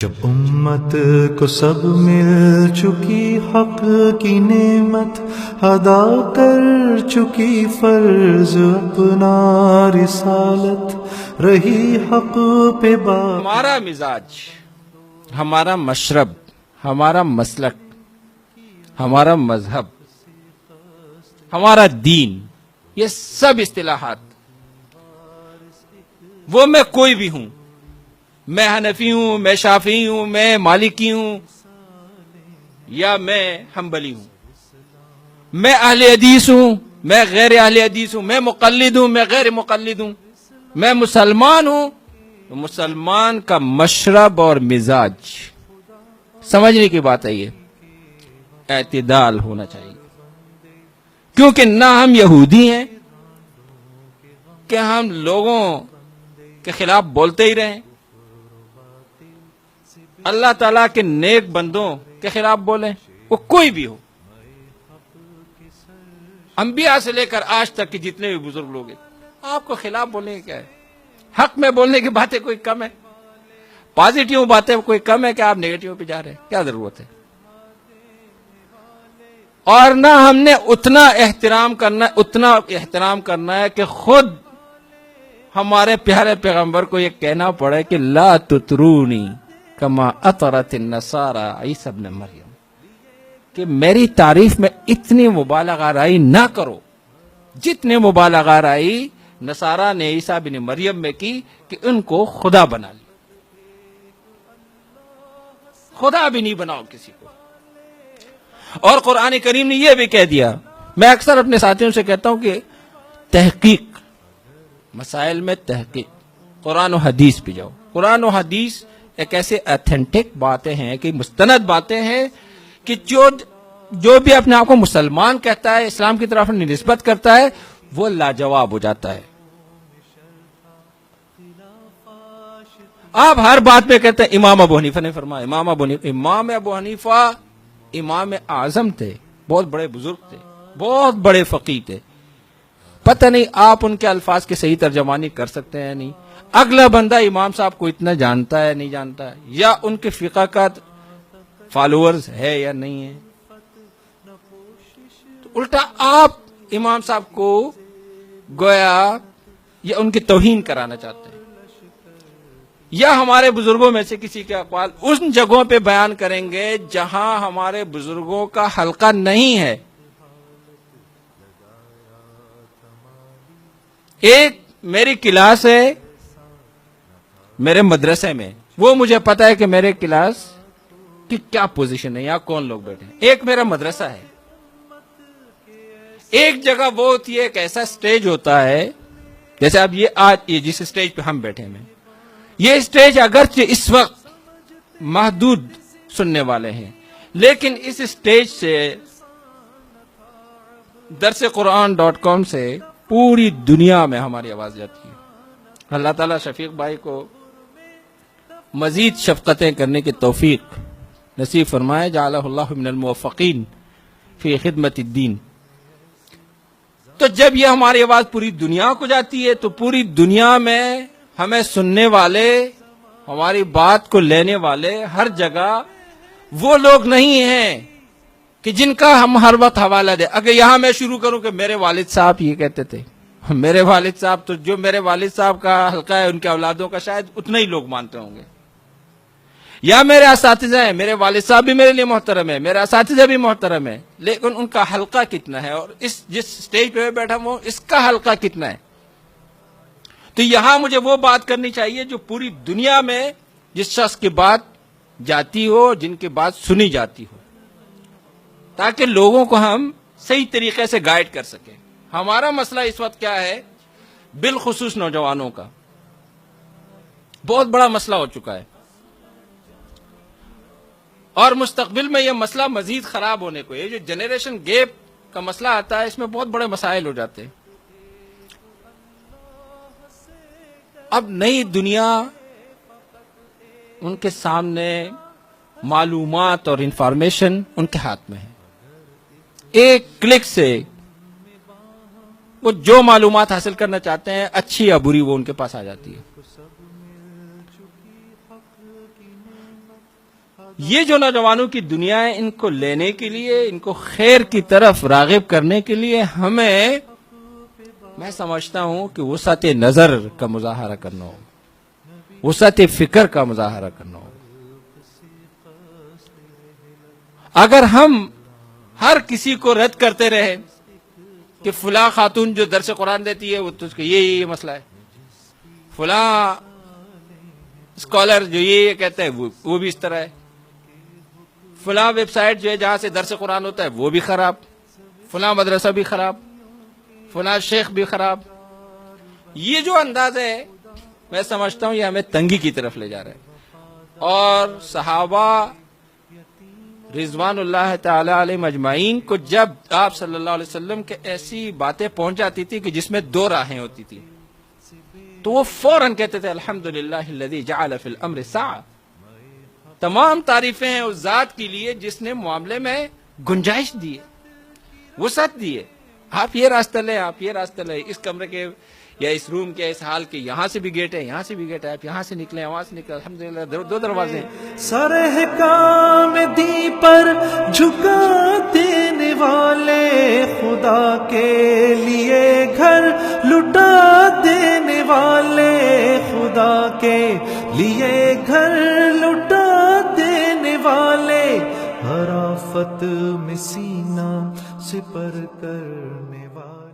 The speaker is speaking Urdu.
جب امت کو سب مل چکی حق کی نعمت، ادا کر چکی فرض اپنا رسالت، رہی حق پہ بات۔ ہمارا مزاج، ہمارا مشرب، ہمارا مسلک، ہمارا مذہب، ہمارا دین، یہ سب اصطلاحات، وہ میں کوئی بھی ہوں، میں حنفی ہوں، میں شافعی ہوں، میں مالکی ہوں، یا میں حنبلی ہوں، میں اہل حدیث ہوں، میں غیر اہل حدیث ہوں، میں مقلد ہوں، میں غیر مقلد ہوں، میں مسلمان ہوں، تو مسلمان کا مشرب اور مزاج سمجھنے کی بات ہے، یہ اعتدال ہونا چاہیے، کیونکہ نہ ہم یہودی ہیں کہ ہم لوگوں کے خلاف بولتے ہی رہیں، اللہ تعالیٰ کے نیک بندوں کے خلاف بولیں، وہ کوئی بھی ہو، انبیاء سے لے کر آج تک کے جتنے بھی بزرگ لوگ ہیں، آپ کو خلاف بولنے کی کیا ہے؟ حق میں بولنے کی باتیں کوئی کم ہے؟ پازیٹیو باتیں کوئی کم ہے کہ آپ نیگیٹیو پہ جا رہے ہیں؟ کیا ضرورت ہے؟ اور نہ ہم نے اتنا احترام کرنا ہے کہ خود ہمارے پیارے پیغمبر کو یہ کہنا پڑے کہ لا تطرونی کما اطرت النصارى عیسی ابن مریم، کہ میری تعریف میں اتنی مبالغہ آرائی نہ کرو جتنے مبالغہ آرائی نصارہ نے عیسیٰ بن مریم میں کی کہ ان کو خدا بنا لی۔ خدا بھی نہیں بناؤ کسی کو۔ اور قرآن کریم نے یہ بھی کہہ دیا، میں اکثر اپنے ساتھیوں سے کہتا ہوں کہ تحقیق، مسائل میں تحقیق، قرآن و حدیث پہ جاؤ۔ قرآن و حدیث ایک ایسے ایتھنٹک باتیں ہیں کہ مستند باتیں ہیں کہ جو بھی اپنے آپ کو مسلمان کہتا ہے، اسلام کی طرف نسبت کرتا ہے، وہ لاجواب ہو جاتا ہے۔ آپ ہر بات پہ کہتے ہیں امام ابو حنیفہ نے فرمایا، امام ابو حنیفہ امام اعظم تھے، بہت بڑے بزرگ تھے، بہت بڑے فقیہ تھے، پتہ نہیں آپ ان کے الفاظ کی صحیح ترجمانی کر سکتے ہیں نہیں، اگلا بندہ امام صاحب کو اتنا جانتا ہے نہیں جانتا ہے، یا ان کے فقہ کا فالوورز ہے یا نہیں ہے، تو الٹا آپ امام صاحب کو گویا یا ان کی توہین کرانا چاہتے ہیں، یا ہمارے بزرگوں میں سے کسی کے اقوال ان جگہوں پہ بیان کریں گے جہاں ہمارے بزرگوں کا حلقہ نہیں ہے۔ ایک میری کلاس ہے میرے مدرسے میں، وہ مجھے پتا ہے کہ میرے کلاس کی کیا پوزیشن ہے، یہاں کون لوگ بیٹھے ہیں۔ ایک میرا مدرسہ ہے، ایک جگہ وہ ہوتی ہے، ایک ایسا سٹیج ہوتا ہے، جیسے اب یہ جس سٹیج پہ ہم بیٹھے ہیں، یہ سٹیج اگرچہ اس وقت محدود سننے والے ہیں، لیکن اس سٹیج سے درسقرآن.com سے پوری دنیا میں ہماری آواز جاتی ہے۔ اللہ تعالیٰ شفیق بھائی کو مزید شفقتیں کرنے کی توفیق نصیب فرمائے، جعلہ اللہ من الموفقین فی خدمت الدین۔ تو جب یہ ہماری آواز پوری دنیا کو جاتی ہے تو پوری دنیا میں ہمیں سننے والے، ہماری بات کو لینے والے ہر جگہ وہ لوگ نہیں ہیں کہ جن کا ہم ہر وقت حوالہ دیں۔ اگر یہاں میں شروع کروں کہ میرے والد صاحب یہ کہتے تھے، میرے والد صاحب، تو جو میرے والد صاحب کا حلقہ ہے ان کے اولادوں کا شاید اتنے ہی لوگ مانتے ہوں گے، یا میرے اساتذہ ہیں، میرے والد صاحب بھی میرے لیے محترم ہے، میرے اساتذہ بھی محترم ہے، لیکن ان کا حلقہ کتنا ہے، اور جس سٹیج پہ میں بیٹھا ہوں اس کا حلقہ کتنا ہے؟ تو یہاں مجھے وہ بات کرنی چاہیے جو پوری دنیا میں جس شخص کی بات جاتی ہو، جن کی بات سنی جاتی ہو، تاکہ لوگوں کو ہم صحیح طریقے سے گائیڈ کر سکیں۔ ہمارا مسئلہ اس وقت کیا ہے؟ بالخصوص نوجوانوں کا بہت بڑا مسئلہ ہو چکا ہے، اور مستقبل میں یہ مسئلہ مزید خراب ہونے کو، یہ جو جنریشن گیپ کا مسئلہ آتا ہے، اس میں بہت بڑے مسائل ہو جاتے ہیں۔ اب نئی دنیا ان کے سامنے، معلومات اور انفارمیشن ان کے ہاتھ میں ہے، ایک کلک سے وہ جو معلومات حاصل کرنا چاہتے ہیں، اچھی یا بری، وہ ان کے پاس آ جاتی ہے۔ یہ جو نوجوانوں کی دنیا ہے، ان کو لینے کے لیے، ان کو خیر کی طرف راغب کرنے کے لیے ہمیں، میں سمجھتا ہوں کہ وسعت نظر کا مظاہرہ کرنا ہو، وسعت فکر کا مظاہرہ کرنا ہو. اگر ہم ہر کسی کو رد کرتے رہے کہ فلاں خاتون جو درس قرآن دیتی ہے وہ تو اس کا یہ مسئلہ ہے، فلاں اسکالر جو یہ کہتا ہے وہ بھی اس طرح ہے، فلاں ویب سائٹ جو ہے جہاں سے درس قرآن ہوتا ہے وہ بھی خراب، فلاں مدرسہ بھی خراب، فلاں شیخ بھی خراب. یہ جو انداز ہے میں سمجھتا ہوں یہ ہمیں تنگی کی طرف لے جا رہا ہے. اور صحابہ رضوان اللہ تعالی علیہ مجمعین کو جب آپ صلی اللہ علیہ وسلم کے ایسی باتیں پہنچ جاتی تھی کہ جس میں دو راہیں ہوتی تھی تو وہ فوراً کہتے تھے الحمدللہ الذی جعل فی الامر سعہ. تمام تعریفیں ہیں اس ذات کے لیے جس نے معاملے میں گنجائش دی ہے، وسعت دی ہے. آپ یہ راستہ لیں، آپ یہ راستہ لیں، اس کمرے کے یا اس روم کے اس حال کے یہاں سے بھی گیٹ ہے، یہاں سے بھی گیٹ ہے، آپ یہاں سے نکلیں، وہاں سے نکلیں، الحمدللہ دو دروازے ہیں. سرہ کام دی پر جھکا دینے والے، خدا کے لیے گھر لٹا دینے والے، خدا کے لیے گھر لٹا دینے والے، ہر آفت میں سینہ سپر کرنے والے.